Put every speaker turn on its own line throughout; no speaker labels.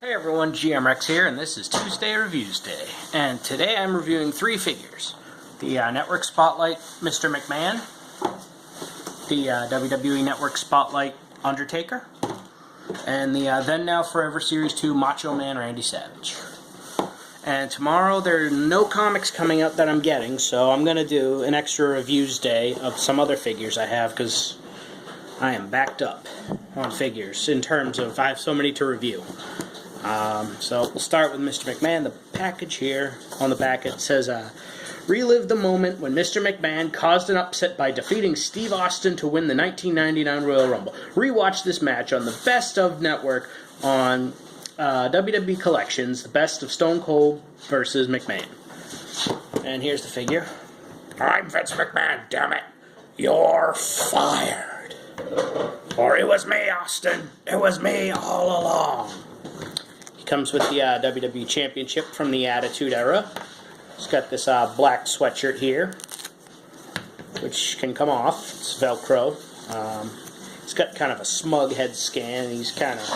Hey everyone, GM Rex here, and this is Tuesday Reviews Day. And today I'm reviewing three figures. The Network Spotlight Mr. McMahon, the WWE Network Spotlight Undertaker, and the Then Now Forever Series 2 Macho Man Randy Savage. And tomorrow there are no comics coming out that I'm getting, so I'm going to do an extra Reviews Day of some other figures I have, because I am backed up on figures in terms of I have so many to review. So we'll start with Mr. McMahon. The package here, on the back it says, relive the moment when Mr. McMahon caused an upset by defeating Steve Austin to win the 1999 Royal Rumble. Rewatch this match on the Best of Network on WWE Collections, the Best of Stone Cold versus McMahon. And here's the figure. I'm Vince McMahon, damn it. You're fired. Or it was me, Austin. It was me all along. Comes with the WWE Championship from the Attitude Era. It's got this black sweatshirt here, which can come off. It's Velcro. It's got kind of a smug head scan. He's kind of,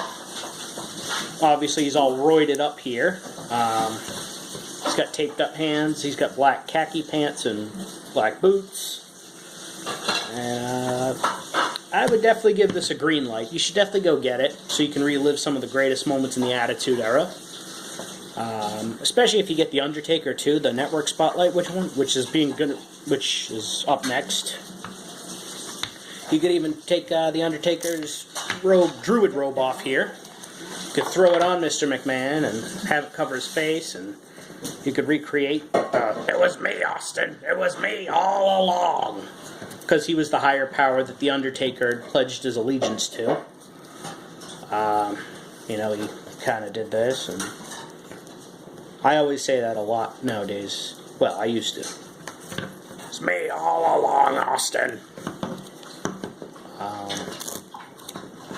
obviously he's all roided up here. He's got taped up hands. He's got black khaki pants and black boots. And I would definitely give this a green light. You should definitely go get it so you can relive some of the greatest moments in the Attitude Era. Especially if you get the Undertaker too, the Network Spotlight, which is up next. You could even take the Undertaker's Druid robe off here. You could throw it on Mr. McMahon and have it cover his face, and you could recreate. It was me, Austin. It was me all along. Because he was the higher power that the Undertaker pledged his allegiance to. He kind of did this, and I always say that a lot nowadays. Well, I used to. It's me all along, Austin.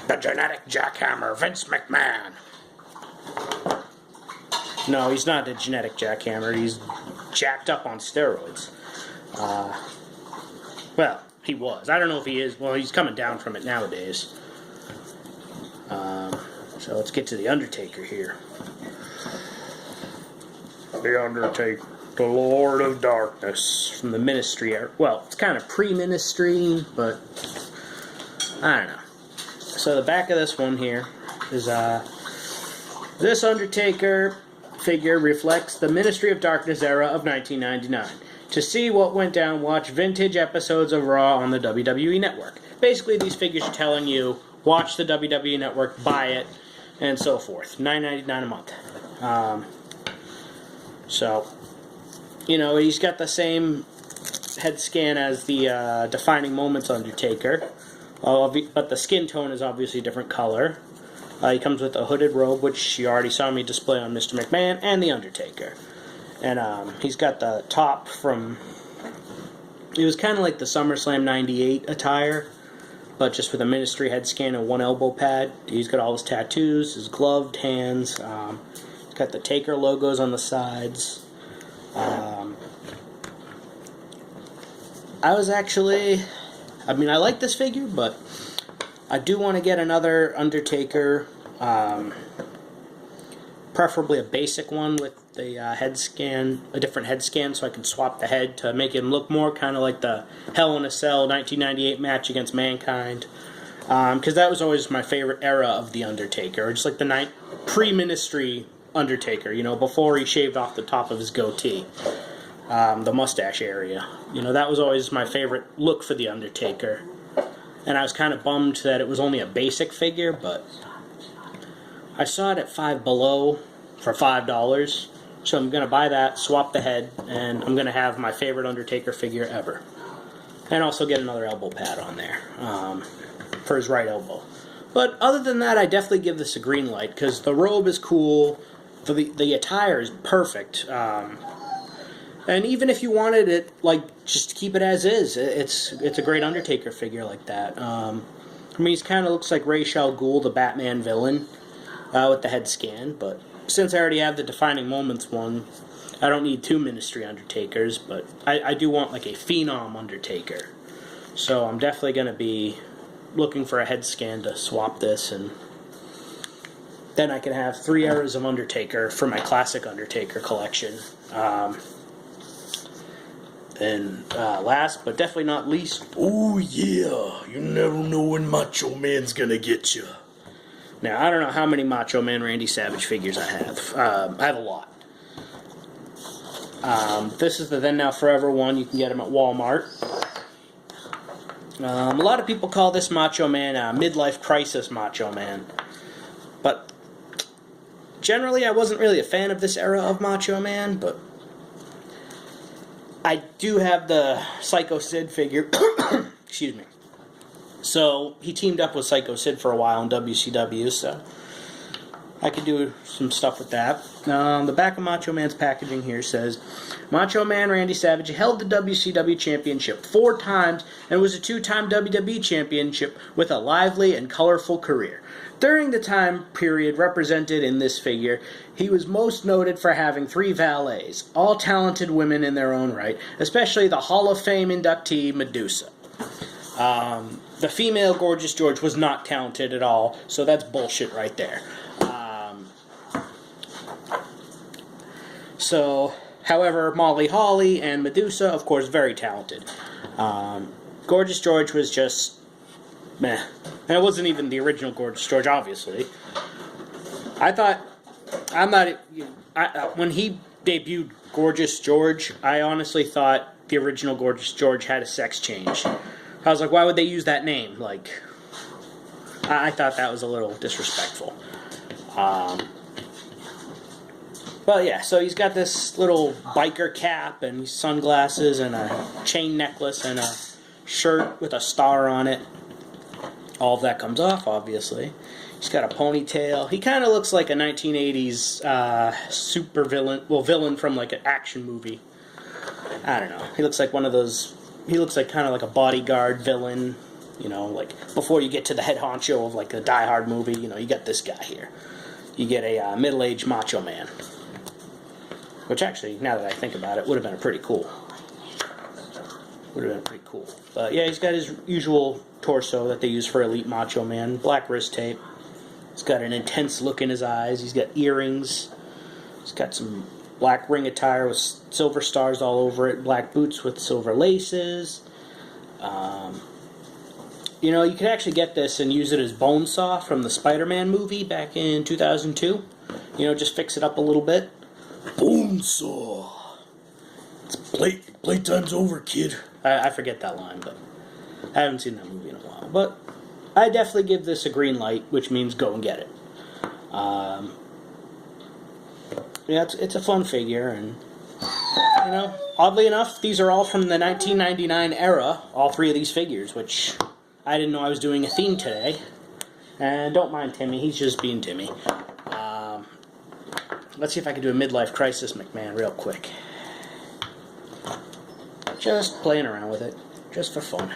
The genetic jackhammer, Vince McMahon. No, he's not a genetic jackhammer. He's jacked up on steroids. Well, he was. I don't know if he is. Well, he's coming down from it nowadays. So let's get to the Undertaker here. The Undertaker, the Lord of Darkness, from the Ministry. Well, it's kind of pre-Ministry, but I don't know. So the back of this one here is this Undertaker figure reflects the Ministry of Darkness era of 1999. To see what went down, watch vintage episodes of Raw on the WWE Network. Basically, these figures are telling you, watch the WWE Network, buy it, and so forth. $9.99 a month. So, he's got the same head scan as the Defining Moments Undertaker, but the skin tone is obviously a different color. He comes with a hooded robe, which you already saw me display on Mr. McMahon, and the Undertaker. And he's got the top from, it was kind of like the SummerSlam 98 attire, but just with a Ministry head scan and one elbow pad. He's got all his tattoos, his gloved hands. He's got the Taker logos on the sides. I like this figure, but I do want to get another Undertaker, preferably a basic one with the head scan, a different head scan, so I can swap the head to make him look more kind of like the Hell in a Cell 1998 match against Mankind, because that was always my favorite era of the Undertaker, just like the pre-Ministry Undertaker, before he shaved off the top of his goatee, the mustache area. That was always my favorite look for the Undertaker, and I was kind of bummed that it was only a basic figure, but I saw it at Five Below for $5, so I'm going to buy that, swap the head, and I'm going to have my favorite Undertaker figure ever. And also get another elbow pad on there for his right elbow. But other than that, I definitely give this a green light, because the robe is cool, the attire is perfect, and even if you wanted it, just to keep it as is, it's a great Undertaker figure like that. He kind of looks like Ra's al Ghul, the Batman villain, with the head scan, but since I already have the Defining Moments one, I don't need two Ministry Undertakers, but I do want like a Phenom Undertaker. So I'm definitely going to be looking for a head scan to swap this, and then I can have 3 eras of Undertaker for my classic Undertaker collection. And last, but definitely not least,
oh yeah, you never know when Macho Man's gonna get you.
now I don't know how many Macho Man Randy Savage figures I have. I have a lot. This is the Then Now Forever one. You can get them at Walmart. A lot of people call this Macho Man midlife crisis Macho Man. But generally I wasn't really a fan of this era of Macho Man, but I do have the Psycho Sid figure. Excuse me. So he teamed up with Psycho Sid for a while in WCW, so I could do some stuff with that. The back of Macho Man's packaging here says, Macho Man Randy Savage held the WCW Championship 4 times and was a 2-time WWE Championship with a lively and colorful career. During the time period represented in this figure, he was most noted for having 3 valets, all talented women in their own right, especially the Hall of Fame inductee Medusa. The female Gorgeous George was not talented at all, so that's bullshit right there. However, Molly Holly and Medusa, of course, very talented. Gorgeous George was just meh. And it wasn't even the original Gorgeous George, obviously. When he debuted Gorgeous George, I honestly thought the original Gorgeous George had a sex change. I was like, why would they use that name? Like, I thought that was a little disrespectful. But yeah, so he's got this little biker cap and sunglasses and a chain necklace and a shirt with a star on it. All of that comes off, obviously. He's got a ponytail. He kind of looks like a 1980s super villain, villain from like an action movie. I don't know. He looks like one of those, he looks like kind of like a bodyguard villain, you know, like before you get to the head honcho of like a Die Hard movie, you know, you got this guy here. You get a middle-aged Macho Man. Which actually, now that I think about it, would have been pretty cool. But yeah, he's got his usual torso that they use for Elite Macho Man. Black wrist tape. He's got an intense look in his eyes. He's got earrings. He's got some black ring attire with silver stars all over it. Black boots with silver laces. You know, you could actually get this and use it as bone saw from the Spider-Man movie back in 2002. You know, just fix it up a little bit.
Bone saw. It's playtime's over, kid.
I forget that line, but I haven't seen that movie in a while. But I definitely give this a green light, which means go and get it. Yeah, it's a fun figure, and you know, oddly enough, these are all from the 1999 era. All 3 of these figures, which I didn't know I was doing a theme today. And don't mind Timmy; he's just being Timmy. Let's see if I can do a midlife crisis McMahon real quick. Just playing around with it, just for fun.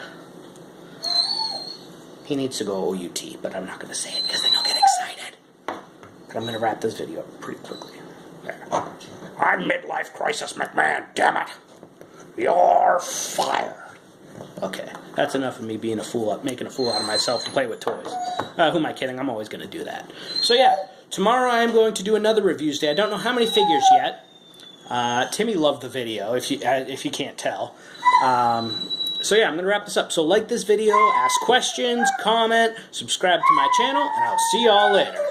He needs to go OUT, but I'm not going to say it because then he'll get excited. But I'm going to wrap this video up pretty quickly. There. I'm midlife crisis McMahon, damn it! You're fired. Okay, that's enough of me being a fool, making a fool out of myself and playing with toys. Who am I kidding? I'm always going to do that. So yeah, tomorrow I am going to do another reviews day. I don't know how many figures yet. Timmy loved the video, if you can't tell. So yeah, I'm going to wrap this up. So like this video, ask questions, comment, subscribe to my channel, and I'll see y'all later.